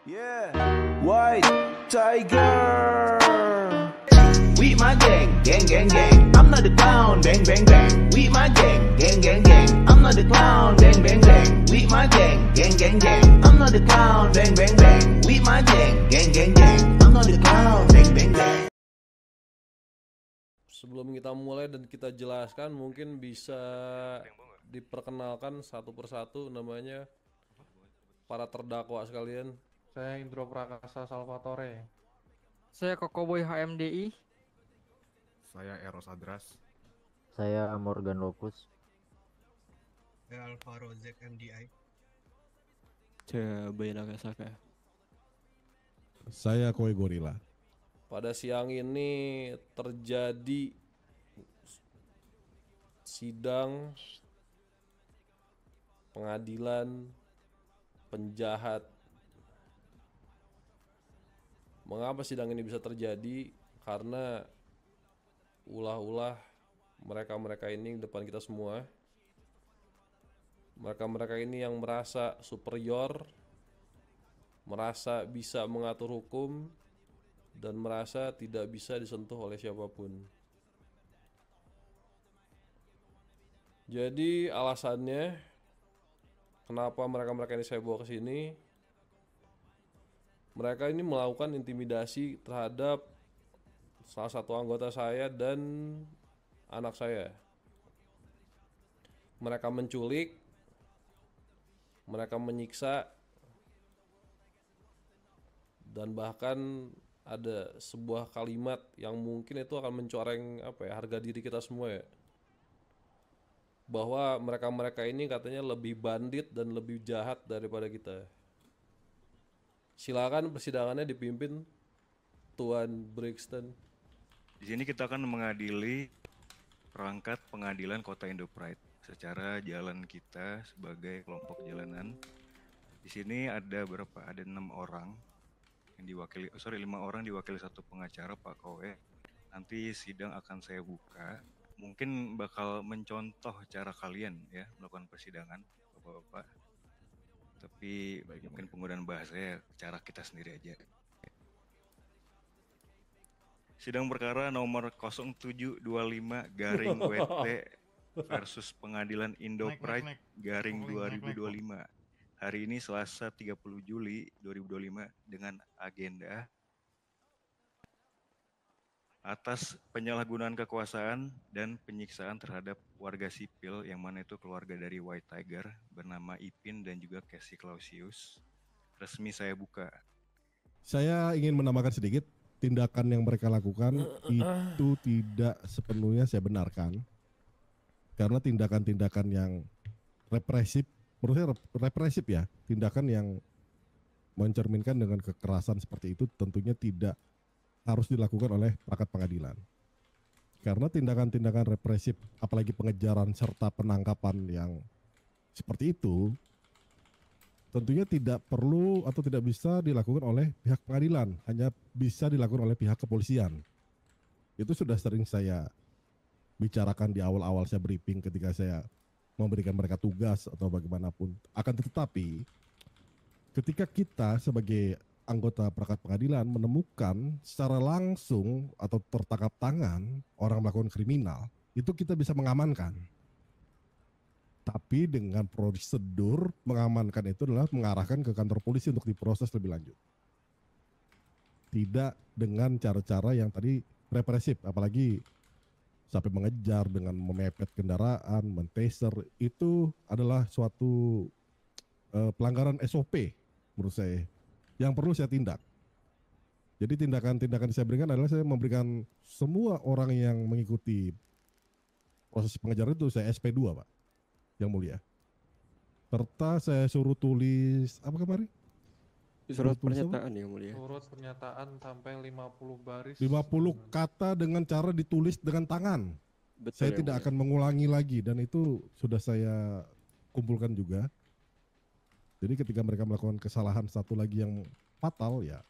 Yeah, White Tiger. We my gang, gang, gang, gang. I'm not the clown, bang, bang, bang. We my gang, gang, gang, gang. I'm not the clown, bang, bang, bang. We my gang, gang, gang, gang. I'm not the clown, bang, bang, bang. We my gang, gang, gang, gang. I'm not the clown, bang, bang, bang. Sebelum kita mulai dan kita jelaskan, mungkin bisa diperkenalkan satu persatu namanya para terdakwa sekalian. Saya Indro Prakasa Salvatore. Saya Kokoboy HMDI. Saya Eros Adras. Saya Morgan Lopus. Saya Alvaro ZMDI. Saya Bayana Kasaka. Saya Koi Gorilla. Pada siang ini terjadi sidang pengadilan penjahat. Mengapa sidang ini bisa terjadi? Karena ulah-ulah mereka-mereka ini di depan kita semua. Mereka-mereka ini yang merasa superior, merasa bisa mengatur hukum, dan merasa tidak bisa disentuh oleh siapapun. Jadi alasannya kenapa mereka-mereka ini saya bawa ke sini? Mereka ini melakukan intimidasi terhadap salah satu anggota saya dan anak saya. Mereka menculik, mereka menyiksa, dan bahkan ada sebuah kalimat yang mungkin itu akan mencoreng harga diri kita semua ya. Bahwa mereka-mereka ini katanya lebih bandit dan lebih jahat daripada kita. Silakan persidangannya dipimpin Tuan Brixton. Di sini kita akan mengadili perangkat pengadilan Kota Indo Pride secara jalan kita sebagai kelompok jalanan. Di sini ada berapa? Ada 6 orang yang diwakili, 5 orang diwakili satu pengacara, Pak Kowe. Nanti sidang akan saya buka. Mungkin bakal mencontoh cara kalian ya melakukan persidangan, Bapak-bapak. Tapi mungkin penggunaan bahasanya cara kita sendiri aja. Sidang perkara nomor 0725-WT versus Pengadilan Indo Pride garing 2025. Hari ini Selasa 30 Juli 2025 dengan agenda atas penyalahgunaan kekuasaan dan penyiksaan terhadap warga sipil yang mana itu keluarga dari White Tiger bernama Ipin dan juga Casey Clausius. Resmi saya buka. Saya ingin menambahkan sedikit, tindakan yang mereka lakukan itu tidak sepenuhnya saya benarkan. Karena tindakan-tindakan yang represif, menurut saya represif ya, tindakan yang mencerminkan dengan kekerasan seperti itu tentunya tidak harus dilakukan oleh perangkat pengadilan. Karena tindakan-tindakan represif, apalagi pengejaran serta penangkapan yang seperti itu, tentunya tidak perlu atau tidak bisa dilakukan oleh pihak pengadilan, hanya bisa dilakukan oleh pihak kepolisian. Itu sudah sering saya bicarakan di awal-awal saya briefing ketika saya memberikan mereka tugas atau bagaimanapun. Akan tetapi, ketika kita sebagai anggota perangkat pengadilan menemukan secara langsung atau tertangkap tangan orang melakukan kriminal, itu kita bisa mengamankan. Tapi dengan prosedur mengamankan itu adalah mengarahkan ke kantor polisi untuk diproses lebih lanjut. Tidak dengan cara-cara yang tadi represif, apalagi sampai mengejar dengan memepet kendaraan, mentaser, itu adalah suatu pelanggaran SOP menurut saya, yang perlu saya tindak. Jadi tindakan-tindakan yang saya berikan adalah saya memberikan semua orang yang mengikuti proses pengejaran itu saya SP2 Pak, yang mulia. Serta saya suruh tulis, apa kemarin? Surat pernyataan yang mulia. Turut pernyataan sampai 50 baris. 50 kata dengan cara ditulis dengan tangan. Betul, Saya yang tidak mulia. akan mengulangi lagi dan itu sudah saya kumpulkan juga. Jadi ketika mereka melakukan kesalahan satu lagi yang fatal ya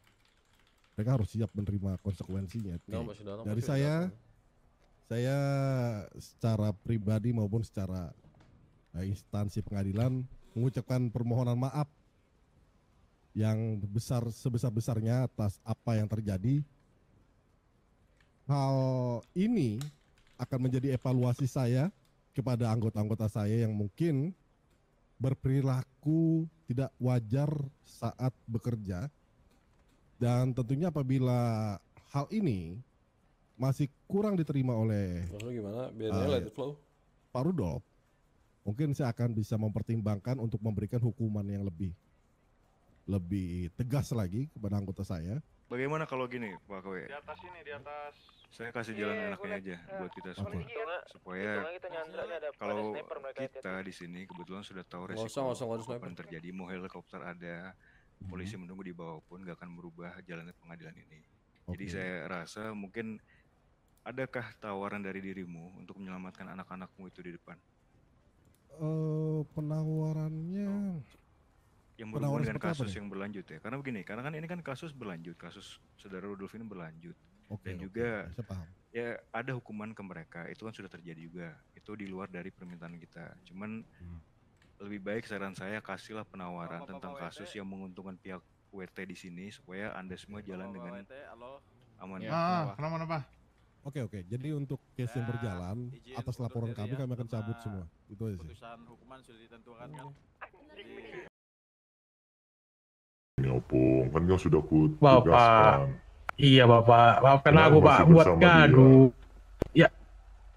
mereka harus siap menerima konsekuensinya. Dari saya secara pribadi maupun secara instansi pengadilan mengucapkan permohonan maaf yang sebesar-besarnya atas apa yang terjadi. Hal ini akan menjadi evaluasi saya kepada anggota-anggota saya yang mungkin berperilaku tidak wajar saat bekerja. Dan tentunya apabila hal ini masih kurang diterima oleh Maksudnya gimana? Biarin let it flow. Pak Rudolf, mungkin saya akan bisa mempertimbangkan untuk memberikan hukuman yang lebih tegas lagi kepada anggota saya. Bagaimana kalau gini, Pak Kowe? Di atas ini, di atas. Saya kasih jalan enaknya aja buat kita semua. Supaya kalau kita di sini kebetulan sudah tahu resiko apa yang terjadi, mau helikopter ada, polisi menunggu di bawah pun gak akan merubah jalannya pengadilan ini. Jadi saya rasa mungkin adakah tawaran dari dirimu untuk menyelamatkan anak-anakmu itu di depan? Penawarannya yang berhubungan dengan kasus yang berlanjut ya, karena begini, karena kan ini kan kasus berlanjut, kasus saudara Rudolf ini berlanjut, dan juga ya ada hukuman ke mereka, itu kan sudah terjadi juga, itu di luar dari permintaan kita, cuman lebih baik saran saya kasihlah penawaran tentang kasus yang menguntungkan pihak WT di sini supaya Anda semua jalan dengan aman. Kenapa? Oke, jadi untuk case yang berjalan atas laporan kami akan cabut semua. Itu aja sih. Putusan hukuman sudah ditentukan kan? Ini Opung, kan kau sudah Bapak, iya Bapak, maafkan aku Pak buat gaduh. Ya,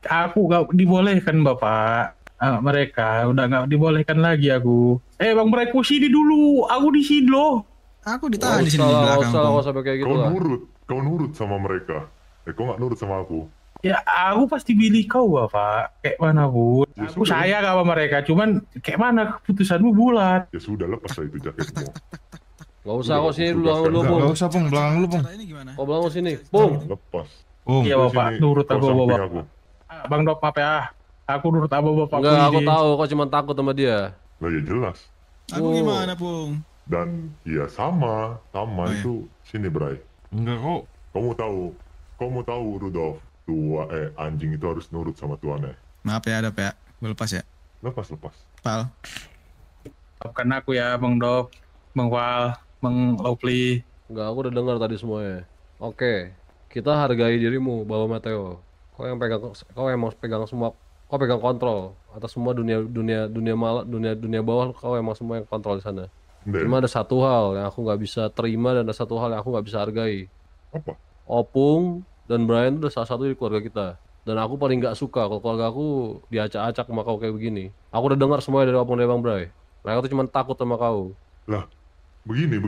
aku gak dibolehkan Bapak. Mereka udah gak dibolehkan lagi aku. Bang Bray, sini dulu, aku di sini loh. Aku ditahan di sini di belakang. Kau nurut sama mereka. Kau gak nurut sama aku. Ya, aku pasti pilih kau Bapak. Kayak mana pun. Aku saya gak sama mereka, cuman kayak mana keputusanmu bulat. Ya sudah, lepas lah itu jaketmu. Gak usah, kau sini dulu, Bung. Gak usah, Bung, belakang dulu, Bung. Kau belakang sini, Bung. Lepas. Iya Bapak, nurut aku Bapak. Bang Dop, apa ya? Aku nurut apa Bapak. Enggak, aku tahu, kau cuma takut sama dia. Lah ya jelas. Aku gimana, Bung? Dan ya sama itu sini Bray. Enggak kok. Kamu tahu Rudolf, anjing itu harus nurut sama tuannya. Maaf ya, ada ya. Gue lepas ya. Lepas. Pal. Maafkan aku ya Bang Dop, Bang Wal, Bang Lovely. Enggak, aku udah dengar tadi semuanya. Oke, kita hargai dirimu, Bapak Mateo. Kau yang mau pegang semua, kau pegang kontrol atas semua dunia bawah. Kau emang semua yang kontrol di sana. Cuma ada satu hal yang aku nggak bisa terima dan ada satu hal yang aku nggak bisa hargai. Apa? Opung dan Brian itu udah salah satu di keluarga kita. Dan aku paling nggak suka kalau keluarga aku diacak-acak sama kau kayak begini. Aku udah dengar semuanya dari Opung dan Bang Bray. Mereka tuh cuma takut sama kau. Lah, begini.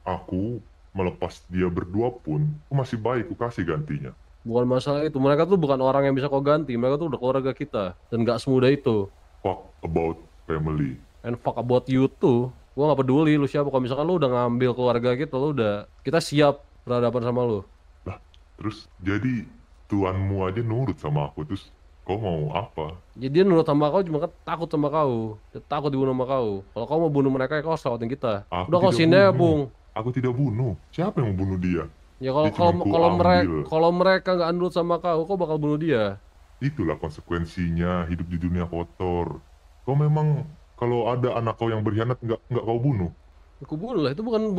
Aku melepas dia berdua pun, aku masih baik, aku kasih gantinya. Bukan masalah itu, mereka tuh bukan orang yang bisa kau ganti. Mereka tuh udah keluarga kita dan nggak semudah itu. Fuck about family. And fuck about you too. Gua nggak peduli lu siapa. Kalau misalkan lu udah ngambil keluarga kita, kita siap berhadapan sama lu. Lah, terus jadi tuanmu aja nurut sama aku, terus kau mau apa? Jadi dia nurut sama kau cuma kan takut sama kau. Dia takut dibunuh sama kau. Kalau kau mau bunuh mereka, kau harus selamatin kita. Udah kau sini ya, Bung. Aku tidak bunuh. Siapa yang membunuh dia? Ya kalau mereka nggak nurut sama kau bakal bunuh dia. Itulah konsekuensinya hidup di dunia kotor. Kau memang kalau ada anak kau yang berkhianat nggak kau bunuh? Aku bunuh lah. Itu bukan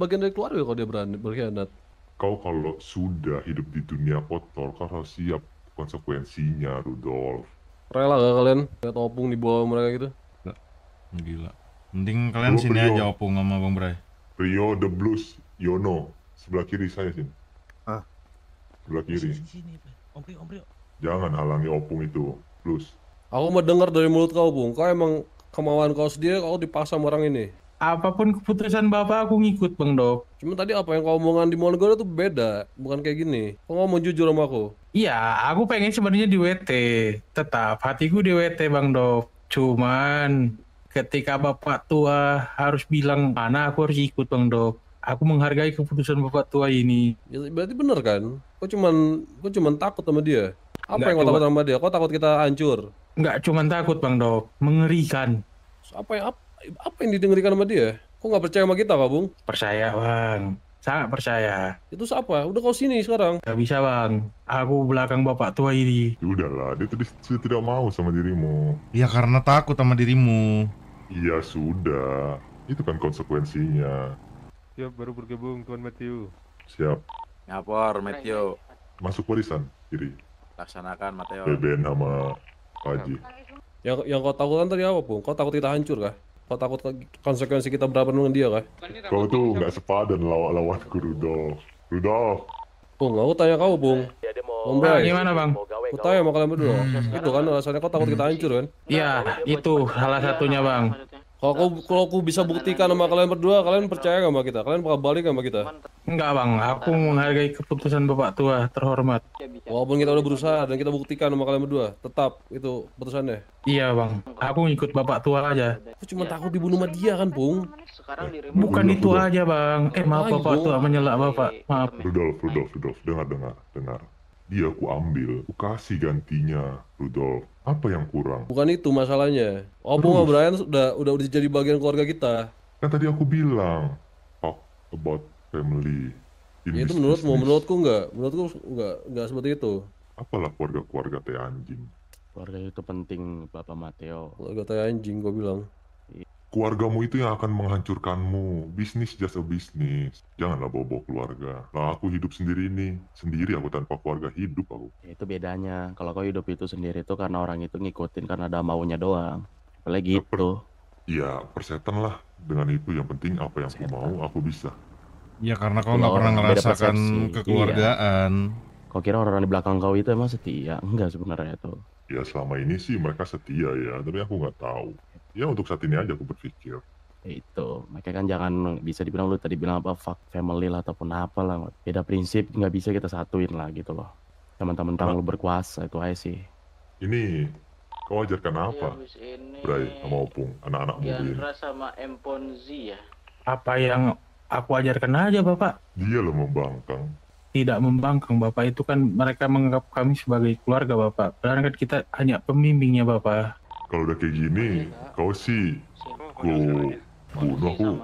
bagian dari keluarga kalau dia berkhianat. Kau kalau sudah hidup di dunia kotor, kau harus siap konsekuensinya, Rudolf. Rela gak kalian lihat Opung di bawah mereka gitu? Gila. Mending kalian sini aja Opung sama Bang Bray. Rio the Blues, Yono, sebelah kiri saya sini. Sebelah kiri. Om Rio. Jangan halangi Opung itu, Blues. Aku mau dengar dari mulut kau, Bung. Kau emang kemauan kau sendiri, kau dipaksa sama orang ini. Apapun keputusan Bapak aku ngikut Bang Dop. Cuma tadi apa yang kau omongan di Mongolia tuh beda, bukan kayak gini. Kau ngomong jujur sama aku. Iya, aku pengen sebenarnya di WT. Tetap hatiku di WT Bang Dop. Cuman ketika Bapak tua harus bilang mana aku harus ikut Bang Dop. Aku menghargai keputusan Bapak tua ini. Ya, berarti bener kan? Kau cuman takut sama dia. Apa yang kau takut sama dia? Kau takut kita hancur? Nggak cuman takut Bang Dop, mengerikan. Apa yang didengerikan sama dia? Kok nggak percaya sama kita, Pak Bung? Percaya, Bang. Sangat percaya. Itu siapa? Udah kau sini sekarang. Gak bisa, Bang. Aku belakang Bapak tua ini. Udahlah, dia sudah tidak mau sama dirimu. Ya karena takut sama dirimu. Iya sudah. Itu kan konsekuensinya. Siap, baru bergabung Tuan Matthew. Siap. Ngapor, Matthew. Masuk barisan, kiri. Laksanakan, Mateo. BBN sama Pak Haji. Yang kau takutkan tadi apa, Bung? Kau takut kita hancur kah? Kau takut konsekuensi kita berapa dengan dia kah? Kau tuh nggak sepadan lawanku, Rudolf. Rudolf. Bung, aku tanya kau, Bung. Bung Bray. Gimana, Bang? Aku tanya sama kalian berdua. Itu kan alasannya kau takut kita hancur kan? Iya, itu salah satunya, Bang. Kalau aku bisa buktikan sama kalian berdua, kalian percaya gak sama kita? Kalian bakal balik gak sama kita? Enggak, Bang. Aku menghargai keputusan Bapak tua terhormat. Walaupun kita udah berusaha dan kita buktikan sama kalian berdua, tetap itu keputusannya. Iya, Bang. Aku ngikut Bapak tua aja. Aku cuma takut dibunuh sama dia kan, Bung? Bukan itu aja, Bang. Maaf Bapak tua menyela Bapak. Maaf. Rudolf, dengar. Dia aku ambil, aku kasih gantinya, Rudolf. Apa yang kurang? Bukan itu masalahnya. Bung sama Brian udah jadi bagian keluarga kita. Kan tadi aku bilang, talk about family. Ya itu menurutku enggak seperti itu. Apalah keluarga teh anjing. Keluarga itu penting, Bapak Mateo. Keluarga teh anjing, gua bilang. Keluargamu itu yang akan menghancurkanmu. Bisnis just a business. Janganlah bawa keluarga. Lah aku hidup sendiri ini. Sendiri aku tanpa keluarga hidup aku. Itu bedanya. Kalau kau hidup itu sendiri itu karena orang itu ngikutin karena ada maunya doang. Apalagi gitu. Iya, persetan lah. Dengan itu yang penting apa yang aku mau, aku bisa. Ya karena kau nggak pernah ngerasakan kekeluargaan. Kau kira orang di belakang kau itu emang setia? Enggak sebenarnya itu. Ya selama ini sih mereka setia ya, tapi aku nggak tahu. Ya untuk saat ini aja aku berpikir. Itu, mereka kan jangan bisa dibilang lu tadi bilang apa fuck family lah ataupun apa lah. Beda prinsip nggak bisa kita satuin lah gitu loh. Teman-teman lu berkuasa itu aja sih. Ini kau ajarkan apa? Bray sama Opung, anak-anakmu ini. Diandra sama Emponzi ya? Apa yang aku ajarkan aja, Bapak? Dia lo membangkang. Tidak membangkang, Bapak. Itu kan mereka menganggap kami sebagai keluarga, Bapak. Padahal kan kita hanya pembimbingnya, Bapak. Kalau udah kayak gini, kau sih bunuh aku.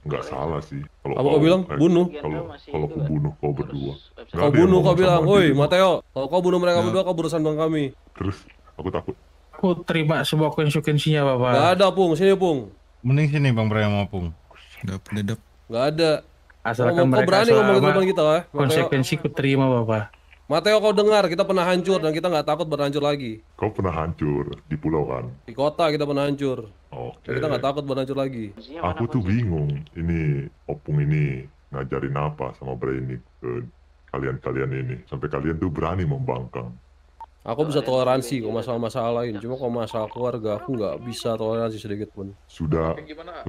Nggak salah sih. Apa kau bilang? Bunuh? Kalau aku bunuh kau berdua. Kau bunuh, kau bilang, woi Mateo, kalau kau bunuh mereka berdua, kau berurusan dengan kami. Terus, aku takut. Aku terima sebuah konsekuensinya, Bapak. Gak ada, Pung. Sini, Pung. Mending sini Bang Bray sama Pung. Gak ada. Asalkan kau berani ngomong ke depan kita, ya? Konsekuensi ku terima, Bapak. Mateo, kau dengar, kita pernah hancur dan kita nggak takut berhancur lagi. Kau pernah hancur di pulau kan? Di kota kita pernah hancur. Oke. Kita nggak takut berhancur lagi. Aku tuh bingung. Ini Opung ini ngajarin apa sama Bray ini ke kalian-kalian ini. Sampai kalian tuh berani membangkang. Aku bisa toleransi kok masalah-masalah lain. Cuma kalau masalah keluarga, aku nggak bisa toleransi sedikit pun. Sudah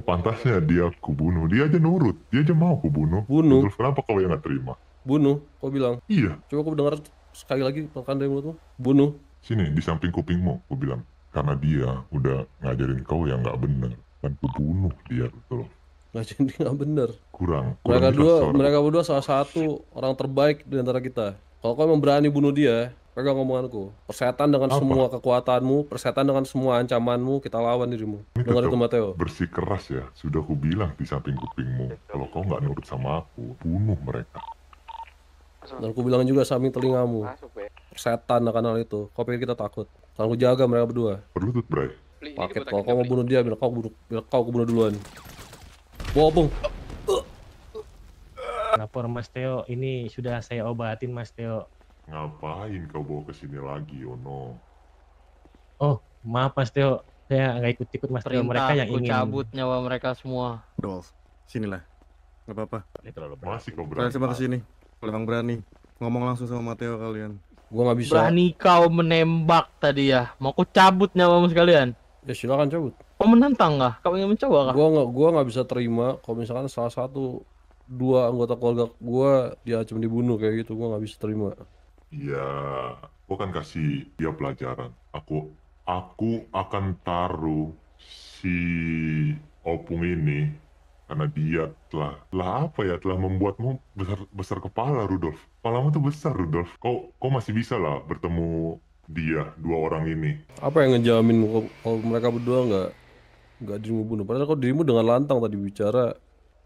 sepantasnya dia kubunuh. Dia aja nurut. Dia aja mau kubunuh. Bunuh. Terus kenapa kau yang nggak terima? Bunuh, kau bilang. Iya. Coba kau dengar sekali lagi perkataan dari mulutmu. Bunuh. Sini, di samping kupingmu, aku bilang. Karena dia udah ngajarin kau yang nggak benar. Dan kubunuh dia, betul. Ngajarin dia nggak benar. Kurang Mereka berdua salah satu orang terbaik di antara kita. Kalau kau emang berani bunuh dia, pegang omonganku. Persetan dengan semua kekuatanmu, persetan dengan semua ancamanmu, kita lawan dirimu. Dengar itu, Mateo. Bersikeras ya, sudah aku bilang di samping kupingmu. Kalau kau nggak nurut sama aku, bunuh mereka. Dan aku bilang juga samping telingamu. Persetan akan hal itu. Kau pikir kita takut? Aku jaga mereka berdua. Berlutut, Bray. Paket, kalau kau mau bunuh dia, biar kau bunuh duluan. Bawa, Bung. Lapor Mas Theo, ini sudah saya obatin Mas Theo. Ngapain kau bawa ke sini lagi, Ono? Oh, maaf Mas Theo, saya nggak ikut-ikut Mas Theo. Mereka yang ingin cabut nyawa mereka semua. Dolph, sinilah. Nggak apa-apa. Masih kau berani. Saya kesini. Kalau emang berani, ngomong langsung sama Mateo kalian. Gua nggak bisa. Berani kau menembak tadi ya? Mau ku cabut nyawamu sekalian? Ya silakan cabut. Kau menantang kah? Kau ingin mencoba kah? Gua nggak bisa terima kalau misalkan salah satu dua anggota keluarga gua diancam dibunuh kayak gitu. Gua nggak bisa terima. Iya, gua kan kasih dia pelajaran. Aku akan taruh si Opung ini karena dia telah membuatmu besar kepala, Rudolf. Kepalamu tuh besar, Rudolf. Kau masih bisa lah bertemu dia, dua orang ini. Apa yang ngejamin kalau mereka berdua nggak dirimu bunuh? Padahal kau dirimu dengan lantang tadi bicara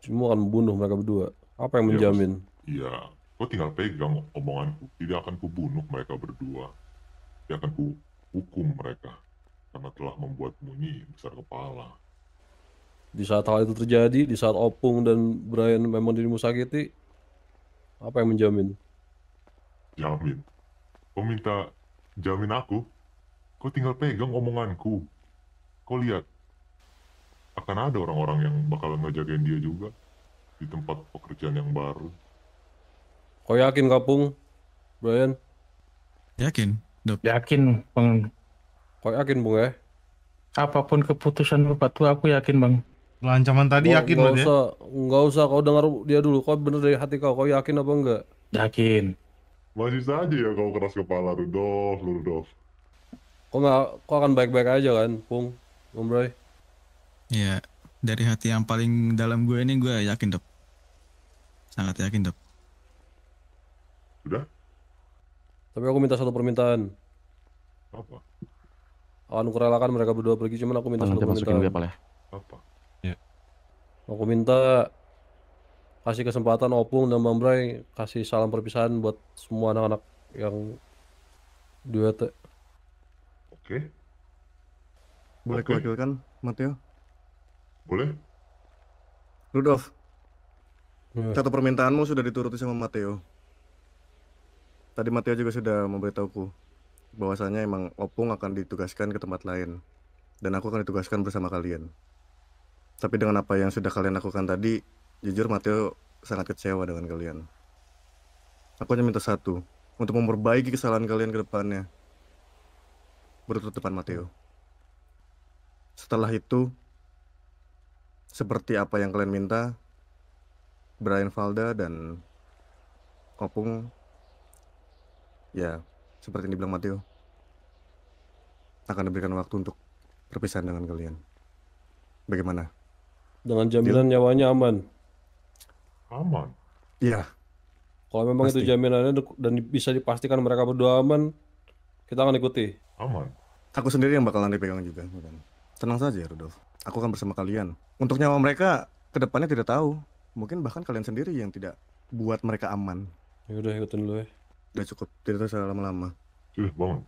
cuma akan membunuh mereka berdua. Apa yang menjamin? Iya, kau tinggal pegang omonganku. Tidak akan kubunuh mereka berdua. Tidak akan kuhukum mereka karena telah membuatmu ini besar kepala. Di saat hal itu terjadi, di saat Opung dan Brian memang dirimu sakiti, apa yang menjamin? Jamin. Kau minta jamin aku? Kau tinggal pegang omonganku. Kau lihat, akan ada orang-orang yang bakalan ngejagain dia juga di tempat pekerjaan yang baru. Kau yakin Kapung, Brian? Yakin, Dok. Yakin, Bang. Kau yakin, Bung ya? Apapun keputusan Bapak tua, aku yakin, Bang. Kalau ancaman tadi yakin nggak berarti ya? usah, nggak usah kau dengar dia dulu. Kau bener dari hati kau yakin apa enggak? Yakin. Masih saja ya kau keras kepala, Rudolf. Kau akan baik-baik aja kan, Pung, Om Bray? Ya, dari hati yang paling dalam gue ini gue yakin, Dok. Sangat yakin, Dok. Sudah? Tapi aku minta satu permintaan. Apa? Akan kurelakan mereka berdua pergi, cuman aku minta satu permintaan. Apa? Aku minta kasih kesempatan Opung dan Bang Bray kasih salam perpisahan buat semua anak-anak yang duet. Oke. Boleh kuwakilkan, Matteo? Boleh. Rudolf, Ya. satu permintaanmu sudah dituruti sama Matteo. Tadi Matteo juga sudah memberitahuku bahwasanya emang Opung akan ditugaskan ke tempat lain dan aku akan ditugaskan bersama kalian. Tapi dengan apa yang sudah kalian lakukan tadi, jujur Matteo sangat kecewa dengan kalian. Aku hanya minta satu, untuk memperbaiki kesalahan kalian ke depannya. Berutut depan Matteo. Setelah itu, seperti apa yang kalian minta, Brian Valda dan Opung, ya seperti yang dibilang Matteo, akan diberikan waktu untuk perpisahan dengan kalian. Bagaimana? Dengan jaminan nyawanya aman. Aman? Iya. Kalau memang itu jaminannya dan bisa dipastikan mereka berdua aman, kita akan ikuti. Aman. Aku sendiri yang bakalan dipegang juga. Bukan? Tenang saja, Rudolf. Aku akan bersama kalian. Untuk nyawa mereka, kedepannya tidak tahu. Mungkin bahkan kalian sendiri yang tidak buat mereka aman. Ya udah ikutin dulu ya. Udah cukup, tidak usah lama-lama. Sudah bangun.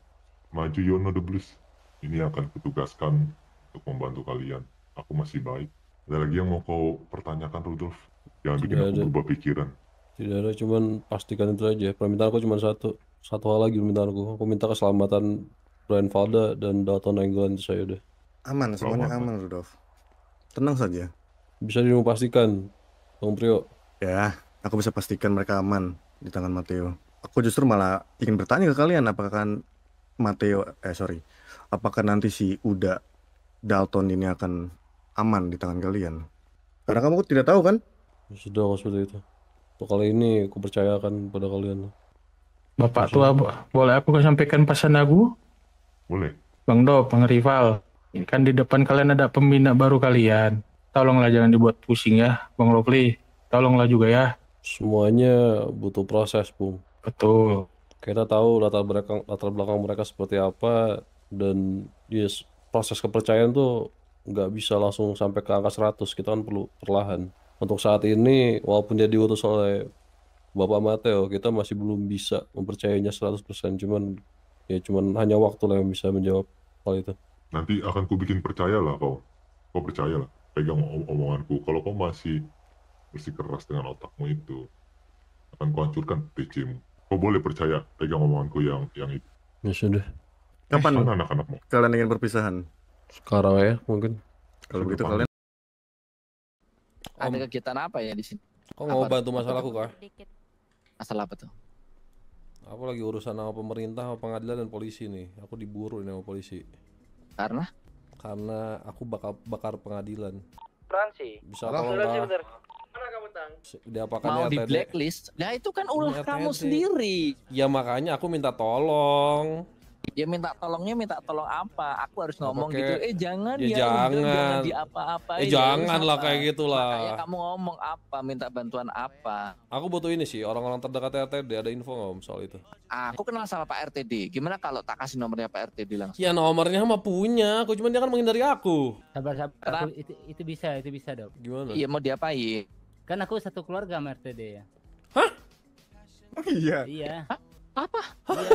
Maju Yono the Blues. Ini akan kutugaskan untuk membantu kalian. Aku masih baik. Ada lagi yang mau kau pertanyakan, Rudolf? Jangan bikin Tidak aku ada. berubah pikiran. Tidak ada, cuman pastikan itu aja. Permintaan aku cuma satu. Satu hal lagi permintaanku. Aku minta keselamatan Brian Valda dan Dalton England itu saya udah. Aman, semuanya aman, Rudolf. Tenang saja. Bisa dirimu pastikan, Bang Prio? Ya, aku bisa pastikan mereka aman di tangan Matteo. Aku justru malah ingin bertanya ke kalian, apakah apakah nanti si Uda Dalton ini akan aman di tangan kalian? Karena kamu tidak tahu kan? Ya sudah, kalau seperti itu. Untuk kali ini aku percayakan pada kalian. Bapak tua, boleh aku sampaikan pesan aku? Boleh. Bang Do, Bang Rival. Ini kan di depan kalian ada pembina baru kalian. Tolonglah jangan dibuat pusing ya, Bang Lovely. Tolonglah juga ya. Semuanya butuh proses, Bung. Betul. Kita tahu latar belakang mereka seperti apa, dan proses kepercayaan tuh nggak bisa langsung sampai ke angka 100. Kita kan perlu perlahan. Untuk saat ini, walaupun dia diutus oleh Bapak Matteo, kita masih belum bisa mempercayainya 100%. Cuman hanya waktu lah yang bisa menjawab hal itu. Nanti akan ku bikin percaya lah kau. Kau percayalah. Pegang omonganku. Kalau kau masih bersikeras dengan otakmu itu, akan ku hancurkan PC-mu. Kau boleh percaya pegang omonganku yang itu. Ya sudah. Kapan Mana anak-anakmu? kalian ingin perpisahan? Sekarang ya, mungkin. Kalau begitu kalian Ada kegiatan apa ya di sini? Kok nggak mau bantu masalahku, Kak? Masalah apa tuh? Aku lagi urusan sama pemerintah, sama pengadilan dan polisi nih. Aku diburu ini sama polisi. Karena? Karena aku bakar pengadilan. Fransi. Bisa tolong lah. Mana kamu, Tang? Diapakan Mau di RTD? blacklist? Nah itu kan ulah RTD. kamu sendiri. Ya makanya aku minta tolong. Ya minta tolong apa? Aku harus ngomong gitu. Jangan Ya udah, jangan. jangan diapa-apain. Jangan Harus lah apa? kayak gitulah. Makanya kamu ngomong apa? Minta bantuan apa? Aku butuh ini sih, orang-orang terdekat RTD. Ada info nggak Om soal itu? Aku kenal sama Pak RTD. Gimana kalau tak kasih nomornya Pak RTD langsung? Ya nomornya mah punya, aku cuman dia kan menghindari aku. Sabar. Kenapa? Itu bisa dok. Gimana? Iya mau diapain? Kan aku satu keluarga sama RTD ya. Iya. Iya. Apa? Iya.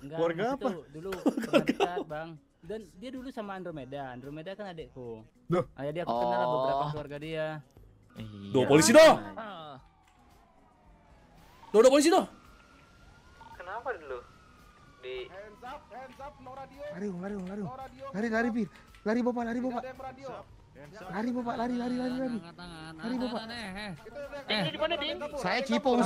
Enggak, Keluarga apa? Dulu pernah dekat bang. Dan dia dulu sama Andromeda. Andromeda kan adekku. Duh. Jadi aku kenal beberapa keluarga dia. Duh, polisi doh. Duh, polisi doh. Kenapa dulu? Di Hands up, no radio. Lari, Pir. Lari bapak. Lari bapak, lari. Lari bapak. Saya cipung.